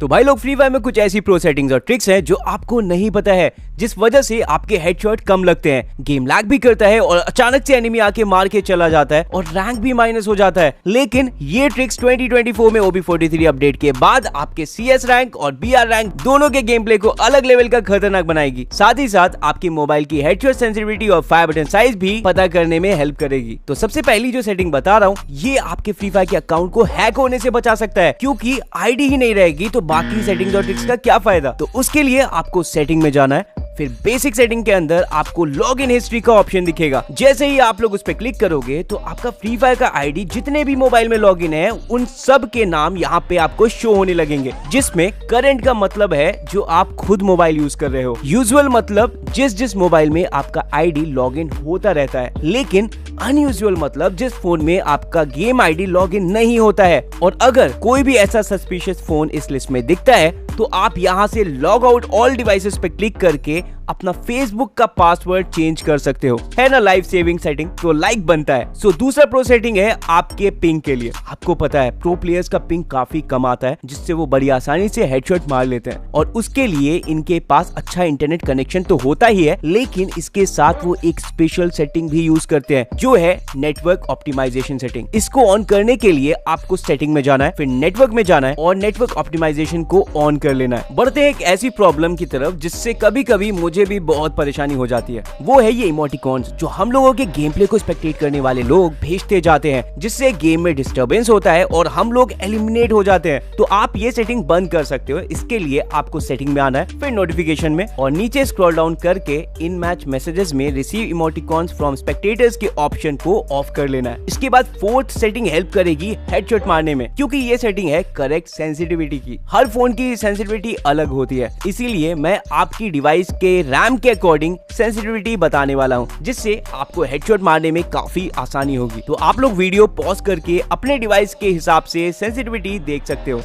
तो भाई लोग, फ्री फायर में कुछ ऐसी प्रो सेटिंग्स और ट्रिक्स हैं जो आपको नहीं पता है, जिस वजह से आपके हेडशॉट कम लगते हैं, गेम लैग भी करता है और अचानक से एनिमी आके मार के चला जाता है और रैंक भी माइनस हो जाता है। लेकिन ये ट्रिक्स 2024 में OB43 अपडेट के बाद आपके CS रैंक और BR रैंक दोनों के गेम प्ले को अलग लेवल का खतरनाक बनाएगी। साथ ही साथ आपके मोबाइल की हेडशॉट सेंसिटिविटी और फायर बटन साइज भी पता करने में हेल्प करेगी। तो सबसे पहली जो सेटिंग बता रहा हूँ, ये आपके फ्री फायर के अकाउंट को हैक होने से बचा सकता है, क्योंकि आईडी ही नहीं रहेगी तो बाकी सेटिंग्स और ट्रिक्स का क्या फायदा। तो उसके लिए आपको सेटिंग में जाना है, फिर बेसिक सेटिंग के अंदर आपको लॉग इन हिस्ट्री का ऑप्शन दिखेगा। जैसे ही आप लोग उस पर क्लिक करोगे तो आपका फ्री फायर का आईडी जितने भी मोबाइल में लॉग इन है उन सब के नाम यहाँ पे आपको शो होने लगेंगे, जिसमें करंट का मतलब है जो आप खुद मोबाइल यूज कर रहे हो, यूजुअल मतलब जिस मोबाइल में आपका आईडी लॉग इन होता रहता है, लेकिन अनयूजुअल मतलब जिस फोन में आपका गेम आईडी लॉग इन नहीं होता है। और अगर कोई भी ऐसा सस्पिशियस फोन इस लिस्ट में दिखता है तो आप यहाँ से लॉग आउट ऑल डिवाइसेस पे क्लिक करके अपना फेसबुक का पासवर्ड चेंज कर सकते हो। है ना लाइफ सेविंग सेटिंग, तो लाइक बनता है। सो दूसरा प्रो सेटिंग है आपके पिंग के लिए। आपको पता है प्रो प्लेयर्स का पिंग काफी कम आता है, जिससे वो बड़ी आसानी से हेडशॉट मार लेते हैं, और उसके लिए इनके पास अच्छा इंटरनेट कनेक्शन तो होता ही है, लेकिन इसके साथ वो एक स्पेशल सेटिंग भी यूज करते हैं जो है नेटवर्क ऑप्टिमाइजेशन सेटिंग। इसको ऑन करने के लिए आपको सेटिंग में जाना है, फिर नेटवर्क में जाना है और नेटवर्क ऑप्टिमाइजेशन को ऑन कर लेना है। बढ़ते हैं एक ऐसी प्रॉब्लम की तरफ जिससे कभी कभी मुझे भी बहुत परेशानी हो जाती है, वो है ये इमोटिकॉन्स जो हम लोगों के गेम प्ले को स्पेक्टेट करने वाले लोग भेजते जाते हैं, जिससे गेम में डिस्टर्बेंस होता है और हम लोग एलिमिनेट हो जाते हैं। तो आप ये सेटिंग बंद कर सकते हो। इसके लिए आपको सेटिंग में आना है, फिर नोटिफिकेशन में, और नीचे स्क्रॉल डाउन करके इन मैच मैसेजेस में रिसीव इमोटिकॉन्स फ्रॉम स्पेक्टेटर्स के ऑप्शन को ऑफ कर लेना है। इसके बाद फोर्थ सेटिंग हेल्प करेगी हेडशॉट मारने में, क्योंकि ये सेटिंग है करेक्ट सेंसिटिविटी की। हर फोन की सेंसिटिविटी अलग होती है, इसीलिए मैं आपकी डिवाइस के रैम के अकॉर्डिंग सेंसिटिविटी बताने वाला हूं, जिससे आपको हेडशॉट मारने में काफी आसानी होगी। तो आप लोग वीडियो पॉज करके अपने डिवाइस के हिसाब से सेंसिटिविटी देख सकते हो।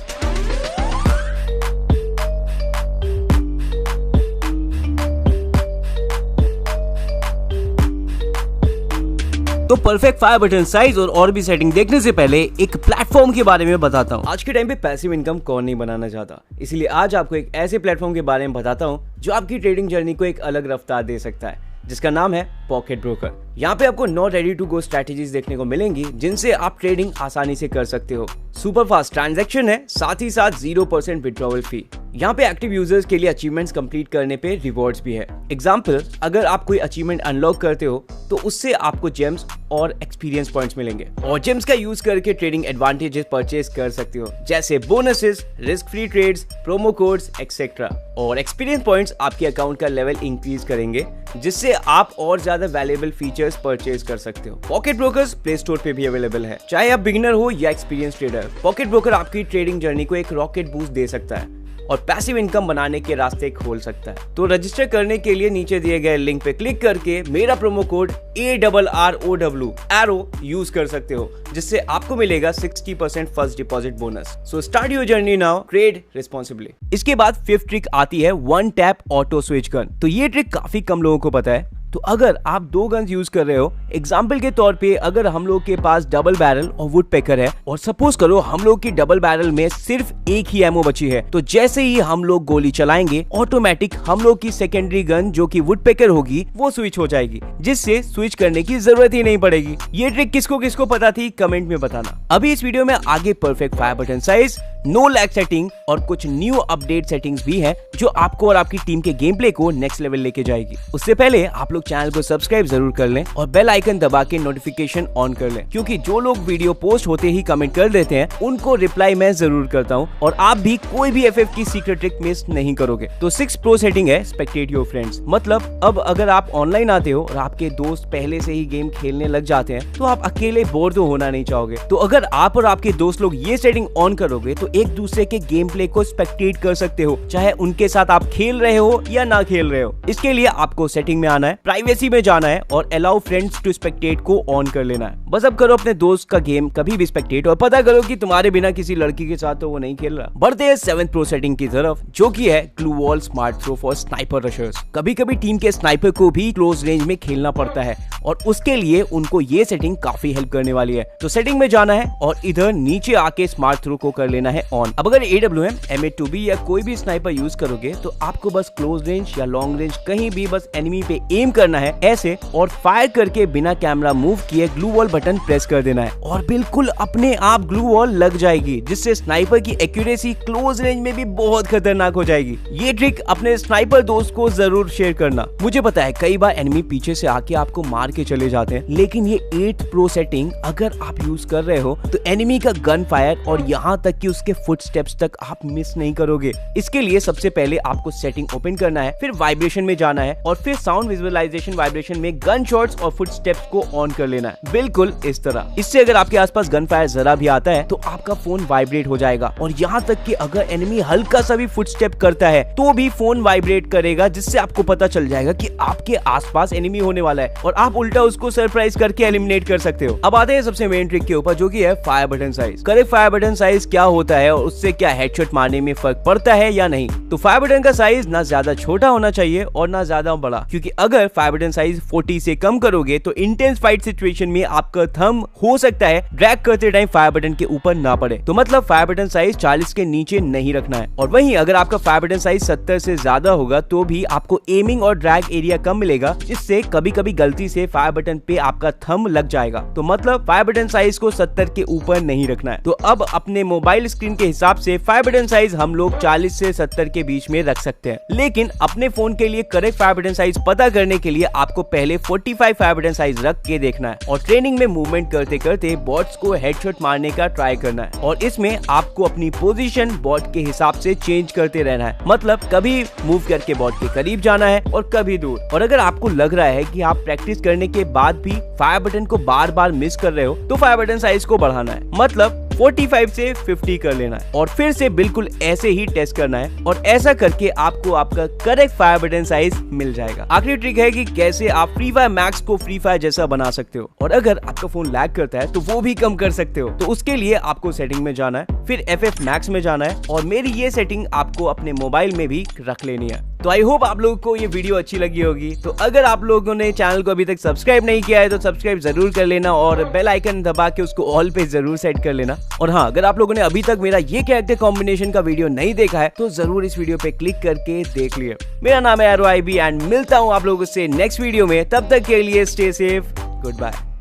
तो परफेक्ट फायर बटन साइज और भी सेटिंग देखने से पहले एक प्लेटफॉर्म के बारे में बताता हूँ। आज के टाइम पे पैसिव इनकम कौन नहीं बनाना चाहता, इसलिए आज आपको एक ऐसे प्लेटफॉर्म के बारे में बताता हूँ जो आपकी ट्रेडिंग जर्नी को एक अलग रफ्तार दे सकता है, जिसका नाम है पॉकेट ब्रोकर। यहाँ पे आपको not ready to go strategies देखने को मिलेंगी, जिनसे आप ट्रेडिंग आसानी से कर सकते हो। सुपर फास्ट ट्रांजैक्शन है, साथ ही साथ 0% विड्रॉवल फी। यहाँ पे एक्टिव यूजर्स के लिए अचीवमेंट्स कंप्लीट करने पे रिवॉर्ड्स भी है। एग्जाम्पल, अगर आप कोई अचीवमेंट अनलॉक करते हो तो उससे आपको जेम्स और एक्सपीरियंस पॉइंट्स मिलेंगे, और जेम्स का यूज करके ट्रेडिंग एडवांटेजेस परचेज कर सकते हो, जैसे bonuses, risk free trades, promo codes etcetera. और एक्सपीरियंस पॉइंट्स आपके अकाउंट का लेवल इंक्रीज करेंगे, जिससे आप और ज्यादा वैल्यूएबल फीचर्स परचेज कर सकते हो। पॉकेट ब्रोकर्स प्ले स्टोर पे भी अवेलेबल है। चाहे आप बिगिनर हो या एक्सपीरियंस ट्रेडर, पॉकेट ब्रोकर आपकी ट्रेडिंग जर्नी को एक रॉकेट बूस्ट दे सकता है और पैसिव इनकम बनाने के रास्ते खोल सकता है। तो रजिस्टर करने के लिए नीचे दिए गए लिंक पे क्लिक करके मेरा promo code ARROW arrow use कर सकते हो, जिससे आपको मिलेगा 60% first deposit bonus. So start your journey now, trade responsibly. इसके बाद फिफ्थ ट्रिक आती है one tap auto switch gun. तो ये ट्रिक काफी कम लोगों को पता है। तो अगर आप दो गन्स यूज कर रहे हो, एग्जाम्पल के तौर पे अगर हम लोग के पास डबल बैरल और वुड पेकर है, और सपोज करो हम लोग की डबल बैरल में सिर्फ एक ही एमओ बची है, तो जैसे ही हम लोग गोली चलाएंगे ऑटोमेटिक हम लोग की सेकेंडरी गन जो कि वुड पेकर होगी वो स्विच हो जाएगी, जिससे स्विच करने की जरूरत ही नहीं पड़ेगी। ये ट्रिक किसको किसको पता थी कमेंट में बताना। अभी इस वीडियो में आगे perfect fire button size, no lag setting और कुछ न्यू अपडेट सेटिंग्स भी है जो आपको और आपकी टीम के गेम प्ले को नेक्स्ट लेवल लेके जाएगी। उससे पहले आप लोग चैनल को सब्सक्राइब जरूर कर लें और बेल आइकन दबा के नोटिफिकेशन ऑन कर लें, क्योंकि जो लोग वीडियो पोस्ट होते ही कमेंट कर देते हैं उनको रिप्लाई मैं जरूर करता हूं, और आप भी कोई भी FF की सीक्रेट ट्रिक मिस नहीं करोगे। तो 6 प्रो सेटिंग है स्पेक्टेट योर फ्रेंड्स। मतलब अब अगर आप ऑनलाइन आते हो और आपके दोस्त पहले से ही गेम खेलने लग जाते हैं तो आप अकेले बोर तो होना नहीं चाहोगे। तो अगर आप और आपके दोस्त लोग ये सेटिंग ऑन करोगे तो एक दूसरे के गेम प्ले को स्पेक्टेट कर सकते हो, चाहे उनके साथ आप खेल रहे हो या ना खेल रहे हो। इसके लिए आपको सेटिंग में आना है, प्राइवेसी में जाना है और अलाउ फ्रेंड्स टू स्पेक्टेट को ऑन कर लेना है। बस अब करो अपने दोस्त का गेम कभी भी स्पेक्टेट और पता करो कि तुम्हारे बिना किसी लड़की के साथ तो वो नहीं खेल रहा। बढ़ते हैं 7th प्रो सेटिंग की तरफ, जो की है glue wall smart throw for sniper rushers. कभी कभी टीम के स्नाइपर को भी क्लोज रेंज में खेलना पड़ता है और उसके लिए उनको ये सेटिंग काफी हेल्प करने वाली है। तो सेटिंग में जाना है और इधर नीचे आके स्मार्ट थ्रो को कर लेना है ऑन। अब अगर AWM, M8-2B या कोई भी स्नाइपर यूज करोगे तो आपको बस क्लोज रेंज या लॉन्ग रेंज कहीं भी बस एनिमी पे एम करना है ऐसे, और फायर करके बिना कैमरा मूव किए ग्लू वॉल बटन प्रेस कर देना है और बिल्कुल अपने आप ग्लू वॉल लग जाएगी, जिससे स्नाइपर की एक्यूरेसी क्लोज रेंज में भी बहुत खतरनाक हो जाएगी। ये ट्रिक अपने स्नाइपर दोस्त को जरूर शेयर करना। मुझे पता है कई बार एनिमी पीछे से आके आपको मार के चले जाते हैं, लेकिन ये 8th प्रो सेटिंग अगर आप यूज कर रहे हो तो एनिमी का गन फायर और यहाँ तक कि उसके फुटस्टेप्स तक आप मिस नहीं करोगे। इसके लिए सबसे पहले आपको सेटिंग ओपन करना है, फिर वाइब्रेशन में जाना है और फिर साउंड विजुअलाइजेशन वाइब्रेशन में गन शॉट्स और फुटस्टेप्स को ऑन कर लेना है, बिल्कुल इस तरह। इससे अगर आपके आसपास गन फायर जरा भी आता है तो आपका फोन वाइब्रेट हो जाएगा और यहाँ तक कि अगर एनिमी हल्का सा भी फुटस्टेप करता है तो भी फोन वाइब्रेट करेगा, जिससे आपको पता चल जाएगा कि आपके आसपास एनिमी होने वाला है और आप उल्टा उसको सरप्राइज करके एलिमिनेट कर सकते हो। अब आते हैं सबसे मेन ट्रिक के ऊपर, जो कि है fire button size. Correct fire button size क्या होता है और उससे क्या हेडशॉट मारने में फर्क पड़ता है या नहीं। तो फायर बटन का साइज ना ज्यादा छोटा होना चाहिए और ना ज्यादा बड़ा, क्योंकि अगर फायर बटन साइज 40 से कम करोगे तो इंटेंस फाइट सिचुएशन में आपका थंब हो सकता है ड्रैग करते टाइम फायर बटन के ऊपर ना पड़े। तो मतलब फायर बटन साइज 40 के नीचे नहीं रखना है। और वहीं अगर आपका फायर बटन साइज 70 से ज्यादा होगा तो भी आपको एमिंग और ड्रैग एरिया कम मिलेगा, जिससे कभी कभी गलती से फायर बटन पे आपका थंब लग जाएगा। तो मतलब फायर बटन साइज को 70 के ऊपर नहीं रखना है। तो अब अपने मोबाइल स्क्रीन के हिसाब से फायर बटन साइज हम लोग 40 से 70 के बीच में रख सकते हैं, लेकिन अपने फोन के लिए करेक्ट फायर बटन साइज पता करने के लिए आपको पहले 45 फायर बटन साइज रख के देखना है और ट्रेनिंग में मूवमेंट करते करते बॉट्स को हेडशॉट मारने का ट्राई करना है। और इसमें आपको अपनी पोजीशन बॉट के हिसाब से चेंज करते रहना है, मतलब कभी मूव करके बॉट के करीब जाना है और कभी दूर। और अगर आपको लग रहा है कि आप प्रैक्टिस करने के बाद भी फायर बटन को बार बार मिस कर रहे हो तो फायर बटन साइज को बढ़ाना है, मतलब 45 से 50 कर लेना है और फिर से बिल्कुल ऐसे ही टेस्ट करना है और ऐसा करके आपको आपका करेक्ट फायर बटन साइज मिल जाएगा। आखिरी ट्रिक है कि कैसे आप फ्री फायर मैक्स को फ्री फायर जैसा बना सकते हो और अगर आपका फोन लैग करता है तो वो भी कम कर सकते हो। तो उसके लिए आपको सेटिंग में जाना है, फिर FF मैक्स में जाना है और मेरी ये सेटिंग आपको अपने मोबाइल में भी रख लेनी है। तो आई होप आप लोगों को ये वीडियो अच्छी लगी होगी। तो अगर आप लोगों ने चैनल को अभी तक सब्सक्राइब नहीं किया है तो सब्सक्राइब जरूर कर लेना और बेल आइकन दबा के उसको ऑल पे जरूर सेट कर लेना। और हाँ, अगर आप लोगों ने अभी तक मेरा ये कैरेक्टर कॉम्बिनेशन का वीडियो नहीं देखा है तो जरूर इस वीडियो पे क्लिक करके देख लिया। मेरा नाम है ARROW IB एंड मिलता हूँ आप लोगों से नेक्स्ट वीडियो में। तब तक के लिए स्टे सेफ, गुड बाय।